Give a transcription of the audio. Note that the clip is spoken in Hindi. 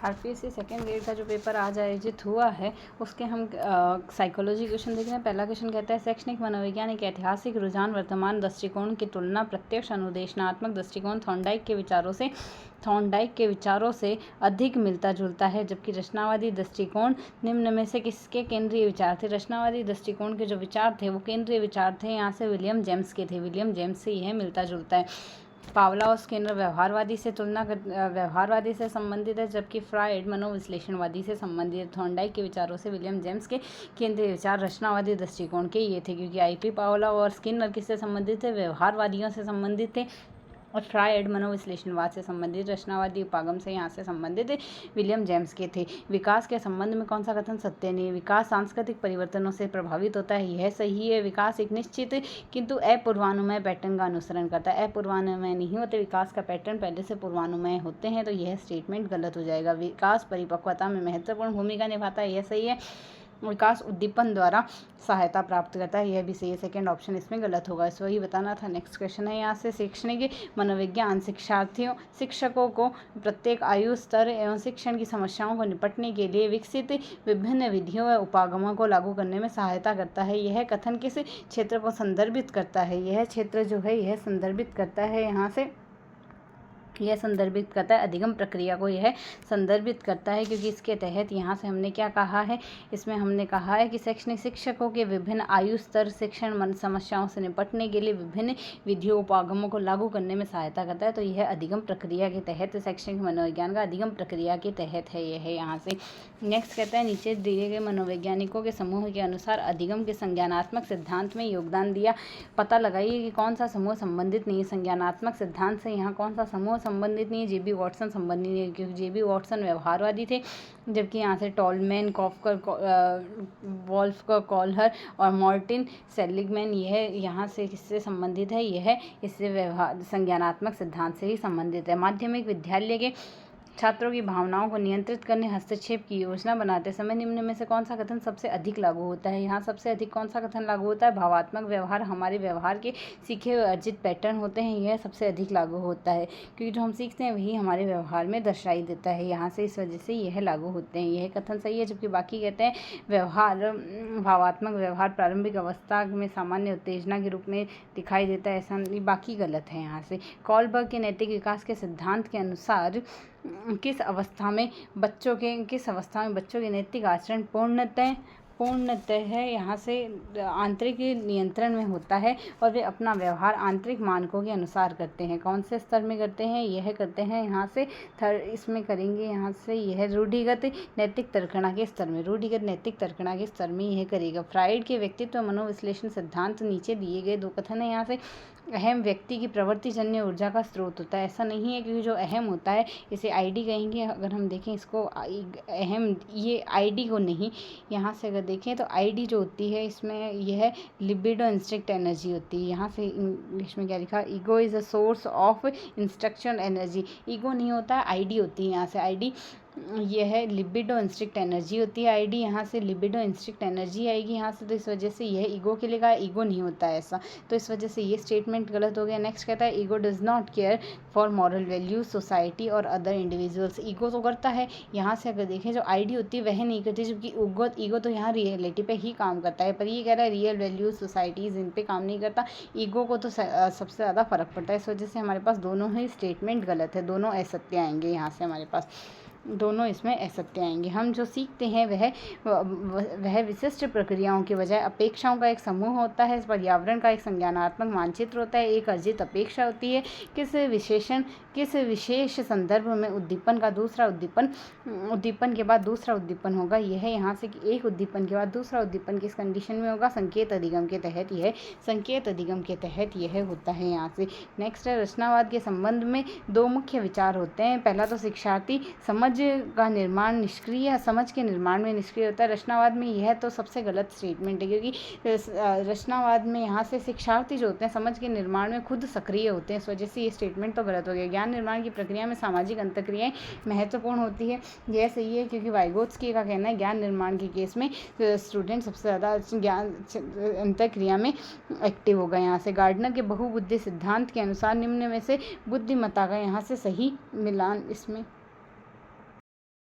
आरपीएससी सेकेंड ग्रेड का जो पेपर आज आयोजित हुआ है उसके हम साइकोलॉजी क्वेश्चन देख रहे हैं। पहला क्वेश्चन कहता है शैक्षणिक मनोविज्ञान एक ऐतिहासिक रुझान वर्तमान दृष्टिकोण की तुलना प्रत्यक्ष अनुदेशनात्मक दृष्टिकोण थॉर्नडाइक के विचारों से अधिक मिलता जुलता है, जबकि रचनावादी दृष्टिकोण निम्न में से किसके केंद्रीय विचार थे। रचनावादी दृष्टिकोण के जो विचार थे वो केंद्रीय विचार थे यहाँ से विलियम जेम्स के थे। विलियम जेम्स से यह मिलता जुलता है। पावलोव स्किनर व्यवहारवादी से संबंधित है, जबकि फ्रायड मनोविश्लेषणवादी से संबंधित है। थॉर्नडाइक के विचारों से विलियम जेम्स के केंद्रीय विचार रचनावादी दृष्टिकोण के ये थे, क्योंकि आईपी पावलोव और स्किनर किससे संबंधित थे, व्यवहारवादियों से संबंधित थे, और फ्रायड मनोविश्लेषणवाद से संबंधित, रचनावादी उपागम से यहाँ से संबंधित विलियम जेम्स के थे। विकास के संबंध में कौन सा कथन सत्य नहीं है। विकास सांस्कृतिक परिवर्तनों से प्रभावित होता है, यह सही है। विकास एक निश्चित किंतु अपूर्वानुमेय पैटर्न का अनुसरण करता है। अपूर्वानुमेय नहीं होते, विकास का पैटर्न पहले से पूर्वानुमेय होते हैं, तो यह स्टेटमेंट गलत हो जाएगा। विकास परिपक्वता में महत्वपूर्ण भूमिका निभाता है, यह सही है। विकास उद्दीपन द्वारा सहायता प्राप्त करता है, यह भी सही है। सेकंड ऑप्शन इसमें गलत होगा, इस वही बताना था। नेक्स्ट क्वेश्चन है यहाँ से शैक्षणिक मनोविज्ञान शिक्षकों को प्रत्येक आयु स्तर एवं शिक्षण की समस्याओं को निपटने के लिए विकसित विभिन्न विधियों व उपागमों को लागू करने में सहायता करता है। यह कथन किस क्षेत्र को संदर्भित करता है। यह क्षेत्र जो है यह संदर्भित करता है यहाँ से, यह संदर्भित करता है अधिगम प्रक्रिया को, यह संदर्भित करता है, क्योंकि इसके तहत यहाँ से हमने क्या कहा है, इसमें हमने कहा है कि शैक्षणिक शिक्षकों के विभिन्न आयु स्तर शिक्षण समस्याओं से निपटने के लिए विभिन्न विधियों उपागमों को लागू करने में सहायता करता है, तो यह अधिगम प्रक्रिया के तहत, शैक्षणिक मनोविज्ञान का अधिगम प्रक्रिया के तहत है यह यहाँ से। नेक्स्ट कहता है नीचे दिए गए मनोवैज्ञानिकों के समूह के अनुसार अधिगम के संज्ञानात्मक सिद्धांत में योगदान दिया। पता लगाइए कि कौन सा समूह संबंधित नहीं है। संज्ञानात्मक सिद्धांत से यहाँ कौन सा समूह संबंधित नहीं है, जेबी वॉटसन संबंधित नहीं है, क्योंकि जेबी वॉटसन व्यवहारवादी थे, जबकि यहाँ से टॉलमैन, कॉफकर, वॉल्फ्गर कॉलहर और मार्टिन सेलिगमैन यह यहाँ से किससे संबंधित है, यह इससे व्यवहार संज्ञानात्मक सिद्धांत से ही संबंधित है। माध्यमिक विद्यालय के छात्रों की भावनाओं को नियंत्रित करने हस्तक्षेप की योजना बनाते समय निम्न में से कौन सा कथन सबसे अधिक लागू होता है। यहाँ सबसे अधिक कौन सा कथन लागू होता है, भावात्मक व्यवहार हमारे व्यवहार के सीखे हुए अर्जित पैटर्न होते हैं, यह सबसे अधिक लागू होता है, क्योंकि जो हम सीखते हैं वही हमारे व्यवहार में दर्शाई देता है, यहाँ से इस वजह से यह लागू होते हैं, यह कथन सही है। जबकि बाकी कहते हैं भावात्मक व्यवहार प्रारंभिक अवस्था में सामान्य उत्तेजना के रूप में दिखाई देता है, ऐसा बाकी गलत है यहाँ से। कॉलबर्ग के नैतिक विकास के सिद्धांत के अनुसार किस अवस्था में बच्चों के नैतिक आचरण पूर्णतः है यहाँ से आंतरिक नियंत्रण में होता है, और वे अपना व्यवहार आंतरिक मानकों के अनुसार करते हैं। कौन से स्तर में करते हैं, यह करते हैं यहाँ से इसमें करेंगे यहाँ से यह रूढ़िगत नैतिक तर्कणा के स्तर में यह करेगा। फ्रायड के व्यक्तित्व मनोविश्लेषण सिद्धांत नीचे दिए गए दो कथन है यहाँ से अहम व्यक्ति की प्रवृत्तिजन्य ऊर्जा का स्रोत होता है, ऐसा नहीं है, क्योंकि जो अहम होता है इसे आईडी कहेंगे। अगर हम देखें इसको अहम, ये आईडी को नहीं, यहाँ से अगर देखें तो आईडी जो होती है इसमें यह लिबिडो इंस्टिंक्ट एनर्जी होती है। यहाँ से इंग्लिश में क्या लिखा, ego is a source of instruction energy, ego नहीं होता है, आईडी होती है। यहाँ से आईडी यह लिबिडो इंस्टिंक्ट एनर्जी होती है, आईडी यहाँ से लिबिडो इंस्टिंक्ट एनर्जी आएगी यहाँ से, तो इस वजह से यह ईगो के लिए कहा, ईगो नहीं होता है ऐसा, तो इस वजह से ये स्टेटमेंट गलत हो गया। नेक्स्ट कहता है ego does not care for moral values society और अदर इंडिविजुअल्स, ईगो तो करता है, यहाँ से अगर देखें जो आईडी होती है वह नहीं करती, जबकि ईगो तो यहाँ रियलिटी पे ही काम करता है, पर ये कह रहा है रियल वैल्यूज सोसाइटीज़ इन पे काम नहीं करता, ईगो को तो सबसे ज़्यादा फर्क पड़ता है, इस वजह से हमारे पास दोनों ही स्टेटमेंट गलत है, दोनों असत्य आएंगे यहाँ से, हमारे पास दोनों इसमें असत्य आएंगे। हम जो सीखते हैं वह विशिष्ट प्रक्रियाओं के बजाय अपेक्षाओं का एक समूह होता है, पर्यावरण का एक संज्ञानात्मक मानचित्र होता है, एक अर्जित अपेक्षा होती है, किस विशेष संदर्भ में उद्दीपन के बाद दूसरा उद्दीपन होगा, यह यहाँ से एक उद्दीपन के बाद दूसरा उद्दीपन किस कंडीशन में होगा, संकेत अधिगम के तहत यह होता है यहाँ से। नेक्स्ट है रचनावाद के संबंध में दो मुख्य विचार होते हैं। पहला तो शिक्षार्थी समझ के निर्माण में निष्क्रिय होता है। रचनावाद में यह तो सबसे गलत स्टेटमेंट है, क्योंकि रचनावाद में यहाँ से शिक्षार्थी जो होते हैं समझ के निर्माण में खुद सक्रिय होते हैं, इस वजह से ये स्टेटमेंट तो गलत हो गया। ज्ञान निर्माण की प्रक्रिया में सामाजिक अंतःक्रियाएं महत्वपूर्ण होती है, यह सही है, क्योंकि वाइगोत्स्की का कहना है ज्ञान निर्माण के केस में स्टूडेंट सबसे ज़्यादा ज्ञान अंतःक्रिया में एक्टिव होगा। यहाँ से गार्डनर के बहुबुद्धि सिद्धांत के अनुसार निम्न में से बुद्धिमत्ता का यहाँ से सही मिलान इसमें